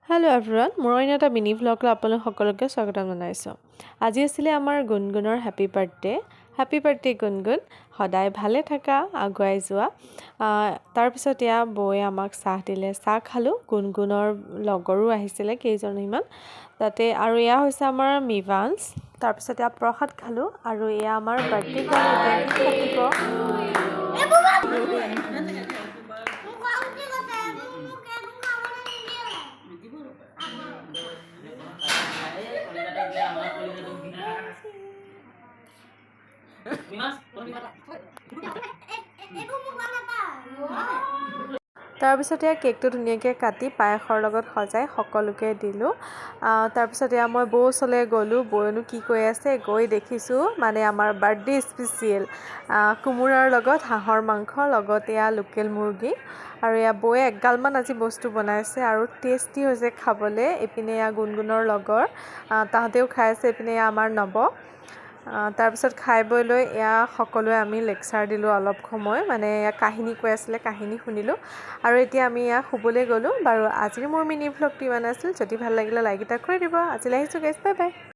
Hello' everyone, মোৰ অন্য এটা মিনি ভ্লগলৈ আপোনালোক সকলোকে স্বাগতম জনাইছোঁ। আজি আছিলে আমাৰ গুণগুণৰ হেপী বাৰ্থডে গুণগুণ, সদায় ভালে থাকা, আগুৱাই যোৱা। তাৰপিছত এয়া বৌয়ে আমাক চাহ দিলে, চাহ খালোঁ। গুণগুণৰ লগৰো আহিছিলে কেইজনীমান তাতে, আৰু এয়া হৈছে আমাৰ মিভান্স। তাৰপিছত এয়া প্ৰসাদ খালোঁ, আৰু এয়া আমাৰ বাৰ্থডে তাৰপিছত এয়া কেকটো ধুনীয়াকৈ কাটি পায়সৰ লগত সজাই সকলোকে দিলোঁ। তাৰপিছত এয়া মই বৌ ওচৰলৈ গ'লোঁ। বৌয়েনো কি কৈ আছে, গৈ দেখিছোঁ মানে আমাৰ বাৰ্থডে স্পেচিয়েল কোমোৰাৰ লগত হাঁহৰ মাংস, লগত এয়া লোকেল মুৰ্গী, আৰু এয়া বৌয়ে এগালমান আজি বস্তু বনাইছে আৰু টেষ্টি হৈছে খাবলৈ। এইপিনে এয়া গুণগুণৰ লগৰ তাহাঁতেও খাই আছে, এইপিনে এয়া আমাৰ নৱ। তাৰপিছত খাই বৈ লৈ এয়া সকলোৱে আমি লেকচাৰ দিলোঁ অলপ সময়, মানে এয়া কাহিনী কৈ আছিলে, কাহিনী শুনিলোঁ। আৰু এতিয়া আমি এয়া শুবলৈ গ'লোঁ। বাৰু আজিৰ মোৰ মিনি ভ্লগটো ইমান আছিল। যদি ভাল লাগিলে লাইক এটা কৰি দিব। আজিলৈ আহিছোঁ গাইছ, বাই বাই।